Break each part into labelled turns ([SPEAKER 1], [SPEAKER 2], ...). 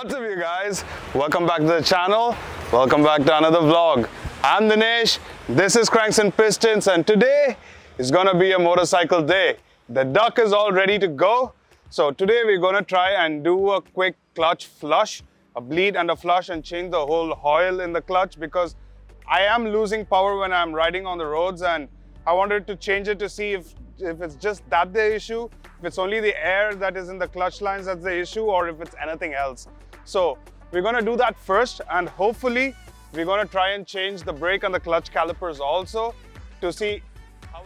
[SPEAKER 1] What's up, you guys? Welcome back to the channel. Welcome back to another vlog. I'm Dinesh. This is Cranks and Pistons, and today is gonna be a motorcycle day. The duck is all ready to go. So today we're gonna try and do a quick clutch flush, a bleed and a flush, and change the whole oil in the clutch because I am losing power when I'm riding on the roads, and I wanted to change it to see if it's just that the issue, if it's only the air that is in the clutch lines that's the issue, or if it's anything else. So we're gonna do that first, and hopefully we're gonna try and change the brake and the clutch calipers also to see how.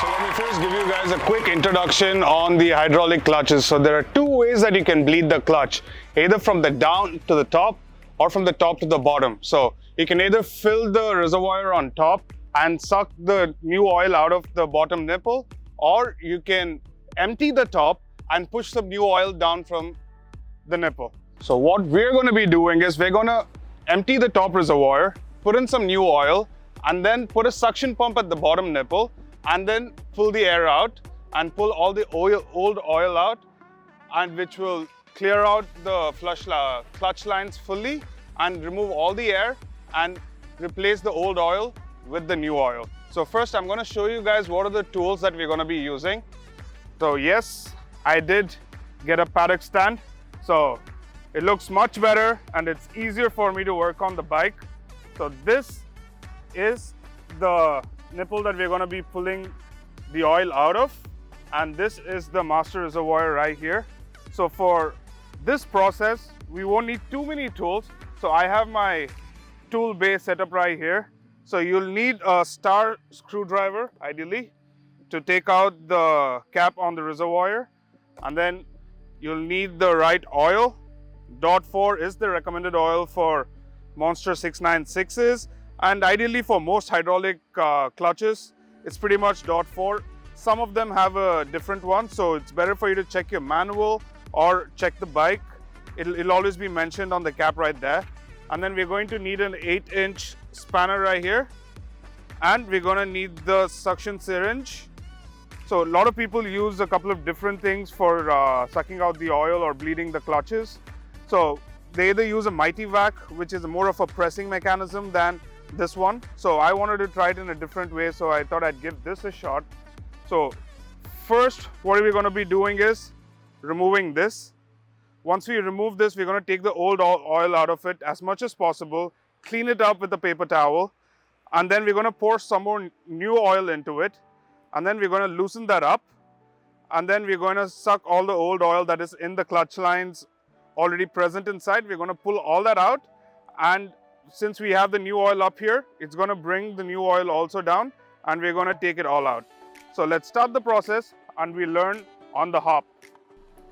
[SPEAKER 1] So let me first give you guys a quick introduction on the hydraulic clutches. So there are two ways that you can bleed the clutch, either from the down to the top or from the top to the bottom. So you can either fill the reservoir on top and suck the new oil out of the bottom nipple, or you can empty the top and push some new oil down from the nipple. So what we're going to be doing is we're going to empty the top reservoir, put in some new oil, and then put a suction pump at the bottom nipple, and then pull the air out and pull all the old oil out, and which will clear out the clutch lines fully and remove all the air and replace the old oil with the new oil. So first I'm going to show you guys what are the tools that we're going to be using. So yes, I did get a Paddock Stand. So it looks much better and it's easier for me to work on the bike. So this is the nipple that we're going to be pulling the oil out of, and this is the master reservoir right here. So for this process we won't need too many tools. So I have my tool bay set up right here. So you'll need a star screwdriver ideally to take out the cap on the reservoir, and then you'll need the right oil. .4 is the recommended oil for Monster 696s, and ideally for most hydraulic clutches it's pretty much .4. Some of them have a different one, so it's better for you to check your manual or check the bike. It'll always be mentioned on the cap right there. And then we're going to need an 8-inch spanner right here, and we're going to need the suction syringe. So a lot of people use a couple of different things for sucking out the oil or bleeding the clutches. So they either use a mighty vac, which is more of a pressing mechanism than this one. So I wanted to try it in a different way, so I thought I'd give this a shot. So first what we're going to be doing is removing this. Once we remove this, we're going to take the old oil out of it as much as possible, clean it up with a paper towel, and then we're going to pour some more new oil into it, and then we're going to loosen that up, and then we're going to suck all the old oil that is in the clutch lines already present inside. We're going to pull all that out, and since we have the new oil up here, it's going to bring the new oil also down, and we're going to take it all out. So let's start the process and we learn on the hop.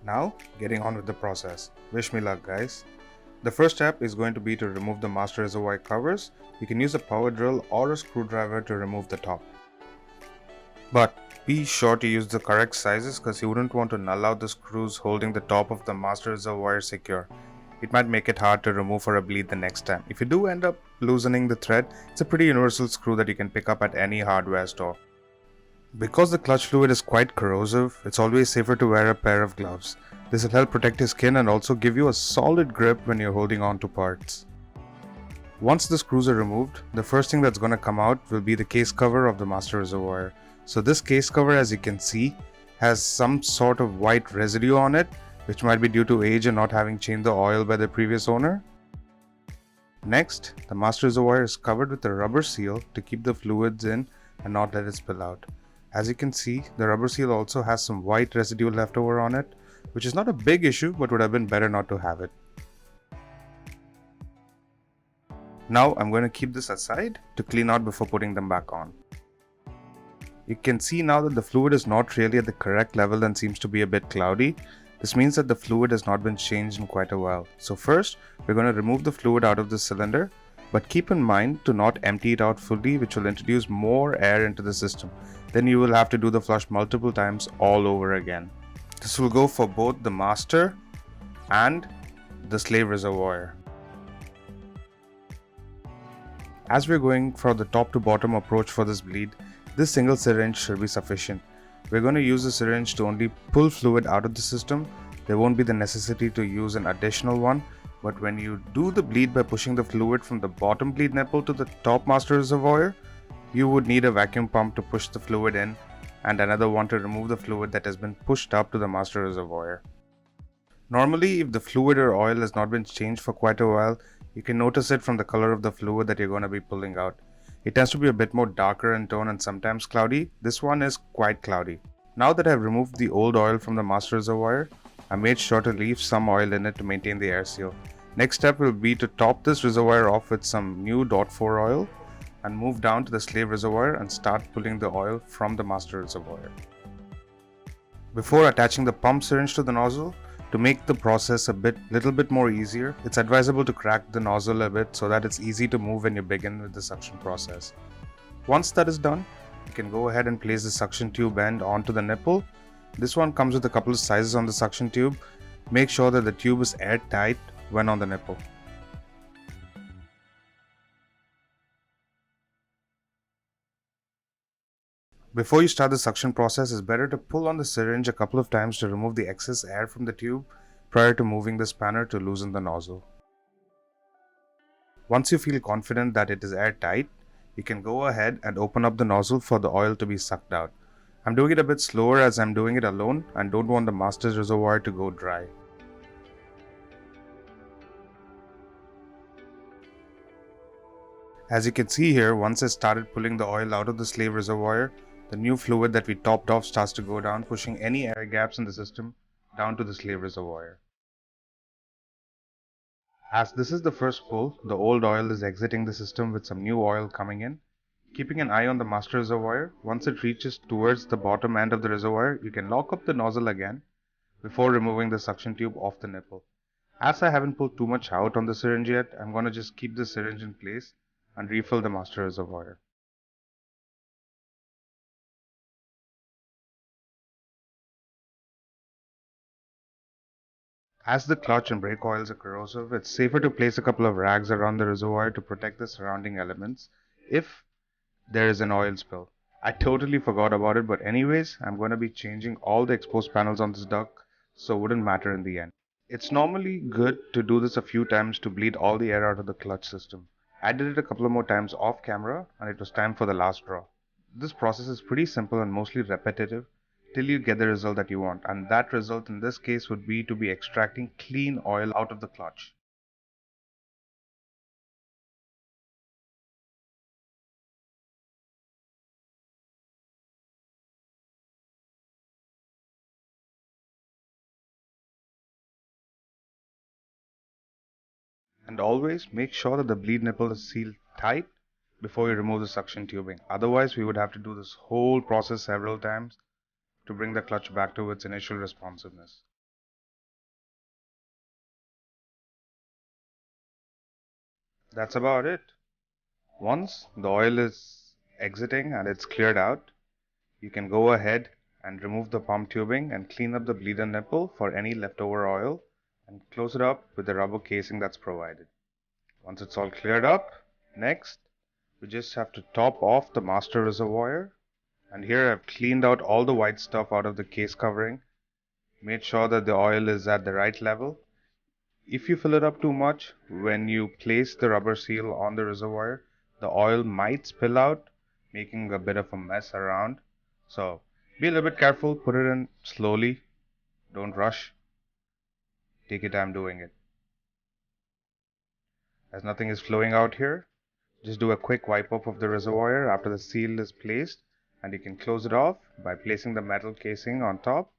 [SPEAKER 2] Now, getting on with the process. Wish me luck, guys. The first step is going to be to remove the master reservoir covers. You can use a power drill or a screwdriver to remove the top. But be sure to use the correct sizes, because you wouldn't want to null out the screws holding the top of the master reservoir secure. It might make it hard to remove for a bleed the next time. If you do end up loosening the thread, it's a pretty universal screw that you can pick up at any hardware store. Because the clutch fluid is quite corrosive, it's always safer to wear a pair of gloves. This will help protect your skin and also give you a solid grip when you're holding on to parts. Once the screws are removed, the first thing that's going to come out will be the case cover of the master reservoir. So this case cover, as you can see, has some sort of white residue on it, which might be due to age and not having changed the oil by the previous owner. Next, the master reservoir is covered with a rubber seal to keep the fluids in and not let it spill out. As you can see, the rubber seal also has some white residue left over on it, which is not a big issue, but would have been better not to have it. Now I'm going to keep this aside to clean out before putting them back on. You can see now that the fluid is not really at the correct level and seems to be a bit cloudy. This means that the fluid has not been changed in quite a while. So first, we're going to remove the fluid out of the cylinder, but keep in mind to not empty it out fully, which will introduce more air into the system. Then you will have to do the flush multiple times all over again. This will go for both the master and the slave reservoir. As we're going for the top to bottom approach for this bleed, this single syringe should be sufficient. We're going to use the syringe to only pull fluid out of the system. There won't be the necessity to use an additional one, but when you do the bleed by pushing the fluid from the bottom bleed nipple to the top master reservoir, you would need a vacuum pump to push the fluid in and another one to remove the fluid that has been pushed up to the master reservoir. Normally, if the fluid or oil has not been changed for quite a while, you can notice it from the color of the fluid that you're going to be pulling out. It tends to be a bit more darker in tone and sometimes cloudy. This one is quite cloudy. Now that I've removed the old oil from the master reservoir, I made sure to leave some oil in it to maintain the air seal. Next step will be to top this reservoir off with some new .4 oil and move down to the slave reservoir and start pulling the oil from the master reservoir. Before attaching the pump syringe to the nozzle, to make the process a little bit more easier, it's advisable to crack the nozzle a bit so that it's easy to move when you begin with the suction process. Once that is done, you can go ahead and place the suction tube end onto the nipple. This one comes with a couple of sizes on the suction tube. Make sure that the tube is airtight when on the nipple. Before you start the suction process, it's better to pull on the syringe a couple of times to remove the excess air from the tube prior to moving the spanner to loosen the nozzle. Once you feel confident that it is airtight, you can go ahead and open up the nozzle for the oil to be sucked out. I'm doing it a bit slower as I'm doing it alone and don't want the master's reservoir to go dry. As you can see here, once I started pulling the oil out of the slave reservoir, the new fluid that we topped off starts to go down, pushing any air gaps in the system down to the slave reservoir. As this is the first pull, the old oil is exiting the system with some new oil coming in. Keeping an eye on the master reservoir, once it reaches towards the bottom end of the reservoir, you can lock up the nozzle again before removing the suction tube off the nipple. As I haven't pulled too much out on the syringe yet, I'm going to just keep the syringe in place and refill the master reservoir. As the clutch and brake oils are corrosive, it's safer to place a couple of rags around the reservoir to protect the surrounding elements if there is an oil spill. I totally forgot about it, but anyways, I'm going to be changing all the exposed panels on this duct, so it wouldn't matter in the end. It's normally good to do this a few times to bleed all the air out of the clutch system. I did it a couple of more times off camera and it was time for the last draw. This process is pretty simple and mostly repetitive till you get the result that you want, and that result in this case would be to be extracting clean oil out of the clutch. And always make sure that the bleed nipple is sealed tight before you remove the suction tubing. Otherwise, we would have to do this whole process several times to bring the clutch back to its initial responsiveness. That's about it. Once the oil is exiting and it's cleared out, you can go ahead and remove the pump tubing and clean up the bleeder nipple for any leftover oil and close it up with the rubber casing that's provided. Once it's all cleared up, next we just have to top off the master reservoir, and here I've cleaned out all the white stuff out of the case covering, made sure that the oil is at the right level. If you fill it up too much, when you place the rubber seal on the reservoir, the oil might spill out, making a bit of a mess around. So be a little bit careful, put it in slowly, don't rush, take your time doing it. As nothing is flowing out here, just do a quick wipe up of the reservoir after the seal is placed, and you can close it off by placing the metal casing on top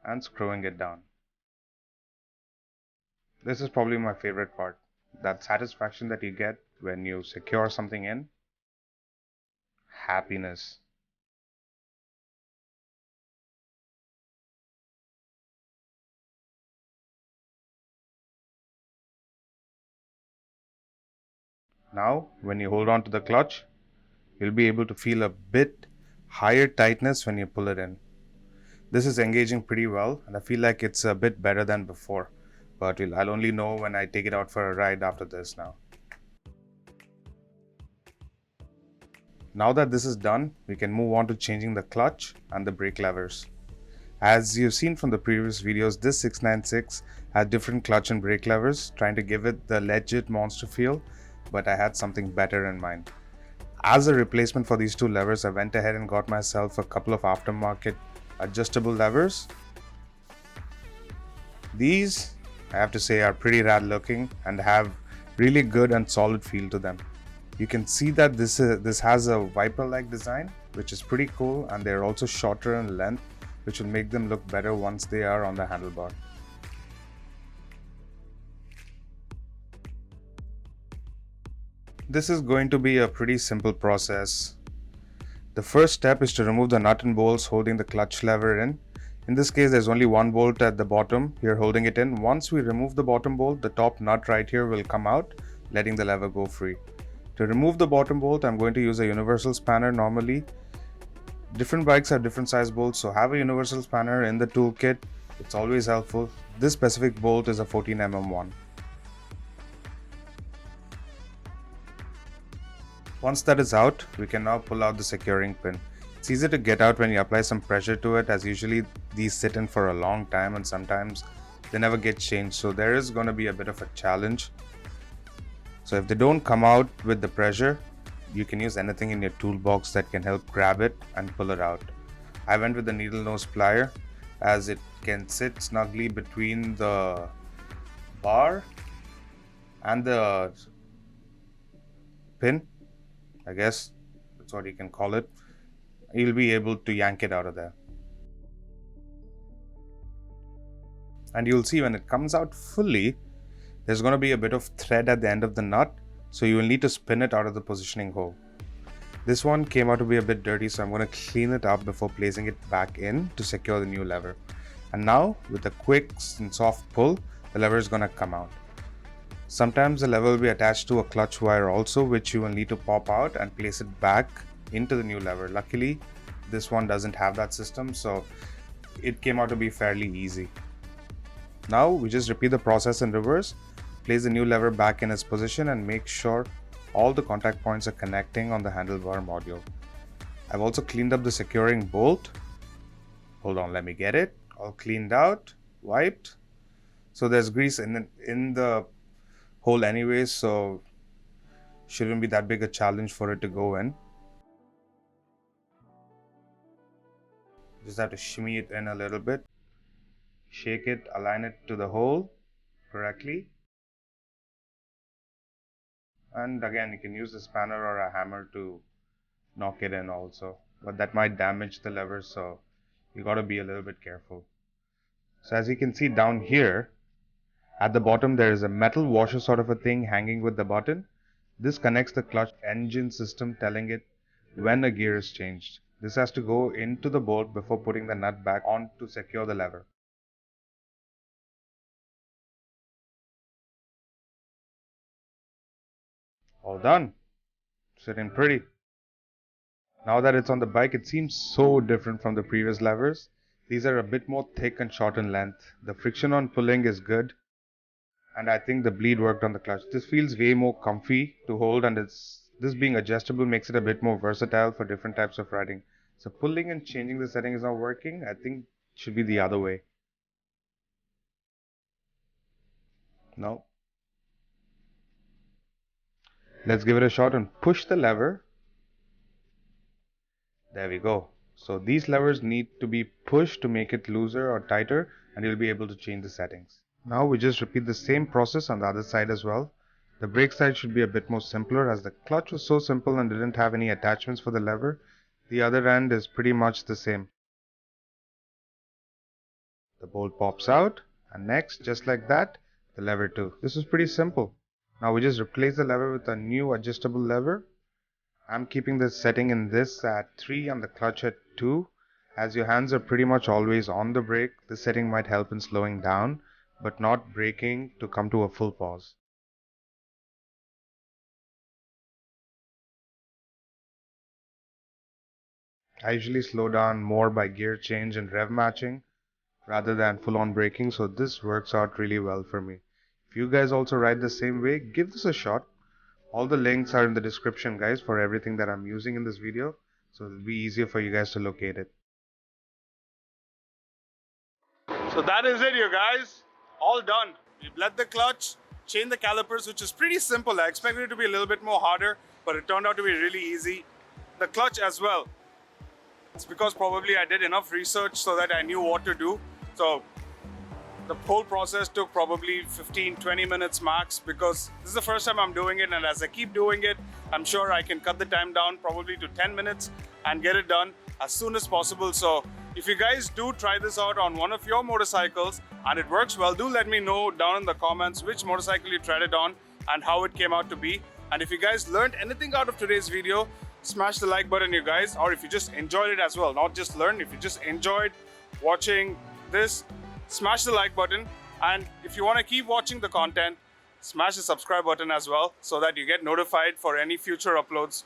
[SPEAKER 2] and screwing it down. This is probably my favorite part, that satisfaction that you get when you secure something in. Happiness. Now, when you hold on to the clutch, you'll be able to feel a bit higher tightness when you pull it in. This is engaging pretty well, and I feel like it's a bit better than before, but I'll only know when I take it out for a ride after this now. Now that this is done, we can move on to changing the clutch and the brake levers. As you've seen from the previous videos, this 696 had different clutch and brake levers, trying to give it the legit monster feel, but I had something better in mind. As a replacement for these two levers, I went ahead and got myself a couple of aftermarket adjustable levers. These, I have to say, are pretty rad looking and have really good and solid feel to them. You can see that this has a wiper-like design, which is pretty cool, and they're also shorter in length, which will make them look better once they are on the handlebar. This is going to be a pretty simple process. The first step is to remove the nut and bolts holding the clutch lever in. In this case, there's only one bolt at the bottom here holding it in. Once we remove the bottom bolt, the top nut right here will come out, letting the lever go free. To remove the bottom bolt, I'm going to use a universal spanner normally. Different bikes have different size bolts, so have a universal spanner in the toolkit. It's always helpful. This specific bolt is a 14mm one. Once that is out, we can now pull out the securing pin. It's easy to get out when you apply some pressure to it, as usually these sit in for a long time and sometimes they never get changed, so there is going to be a bit of a challenge. So if they don't come out with the pressure, you can use anything in your toolbox that can help grab it and pull it out. I went with the needle nose plier, as it can sit snugly between the bar and the pin, I guess that's what you can call it. You'll be able to yank it out of there. And you'll see when it comes out fully, there's going to be a bit of thread at the end of the nut, so you will need to spin it out of the positioning hole. This one came out to be a bit dirty, so I'm going to clean it up before placing it back in to secure the new lever. And now, with a quick and soft pull, the lever is going to come out. Sometimes the lever will be attached to a clutch wire also, which you will need to pop out and place it back into the new lever. Luckily, this one doesn't have that system, so it came out to be fairly easy. Now we just repeat the process in reverse. Place the new lever back in its position and make sure all the contact points are connecting on the handlebar module. I've also cleaned up the securing bolt. Hold on, let me get it. All cleaned out, wiped. So there's grease in the hole anyways, so shouldn't be that big a challenge for it to go in. Just have to shimmy it in a little bit. Shake it, align it to the hole correctly. And again, you can use a spanner or a hammer to knock it in also, but that might damage the lever, so you got to be a little bit careful. So as you can see down here at the bottom, there is a metal washer sort of a thing hanging with the button. This connects the clutch engine system, telling it when a gear is changed. This has to go into the bolt before putting the nut back on to secure the lever. All done. Sitting pretty. Now that it's on the bike, it seems so different from the previous levers. These are a bit more thick and short in length. The friction on pulling is good, and I think the bleed worked on the clutch. This feels way more comfy to hold, and this being adjustable makes it a bit more versatile for different types of riding. So pulling and changing the setting is not working. I think it should be the other way. No. Let's give it a shot and push the lever. There we go. So these levers need to be pushed to make it looser or tighter, and you'll be able to change the settings. Now we just repeat the same process on the other side as well. The brake side should be a bit more simpler, as the clutch was so simple and didn't have any attachments for the lever. The other end is pretty much the same. The bolt pops out, and next, just like that, the lever too. This is pretty simple. Now we just replace the lever with a new adjustable lever. I'm keeping the setting in this at 3 and the clutch at 2. As your hands are pretty much always on the brake, this setting might help in slowing down, but not braking to come to a full pause. I usually slow down more by gear change and rev matching rather than full on braking, so this works out really well for me. If you guys also ride the same way, give this a shot. All the links are in the description, guys, for everything that I'm using in this video, so it'll be easier for you guys to locate it.
[SPEAKER 1] So that is it, you guys. All done. We bled the clutch, changed the calipers, which is pretty simple. I expected it to be a little bit more harder, but it turned out to be really easy. The clutch as well. It's because probably I did enough research so that I knew what to do. So the whole process took probably 15-20 minutes max, because this is the first time I'm doing it, and as I keep doing it, I'm sure I can cut the time down probably to 10 minutes and get it done as soon as possible. So if you guys do try this out on one of your motorcycles and it works well, do let me know down in the comments which motorcycle you tried it on and how it came out to be. And if you guys learned anything out of today's video, smash the like button, you guys. Or if you just enjoyed it as well, not just learn, if you just enjoyed watching this, smash the like button. And if you want to keep watching the content, smash the subscribe button as well, so that you get notified for any future uploads.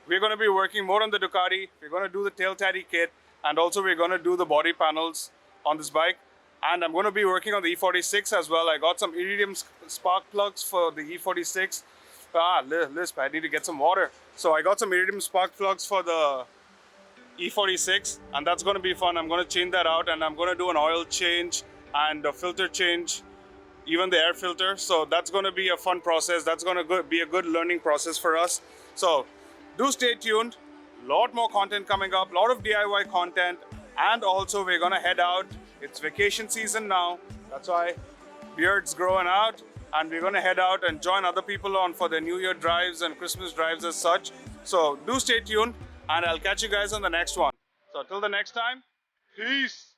[SPEAKER 1] We're going to be working more on the Ducati. We're going to do the tail taddy kit, and also we're going to do the body panels on this bike. And I'm going to be working on the E46 as well. I got some iridium spark plugs for the E46. Lisp, I need to get some water. So I got some iridium spark plugs for the E46, and that's going to be fun. I'm going to change that out, and I'm going to do an oil change and a filter change, even the air filter. So that's going to be a fun process. That's going to be a good learning process for us. So do stay tuned. A lot more content coming up, a lot of DIY content, and also we're going to head out. It's vacation season now. That's why beard's growing out, and we're going to head out and join other people on for their New Year drives and Christmas drives as such. So do stay tuned, and I'll catch you guys on the next one. So till the next time, peace.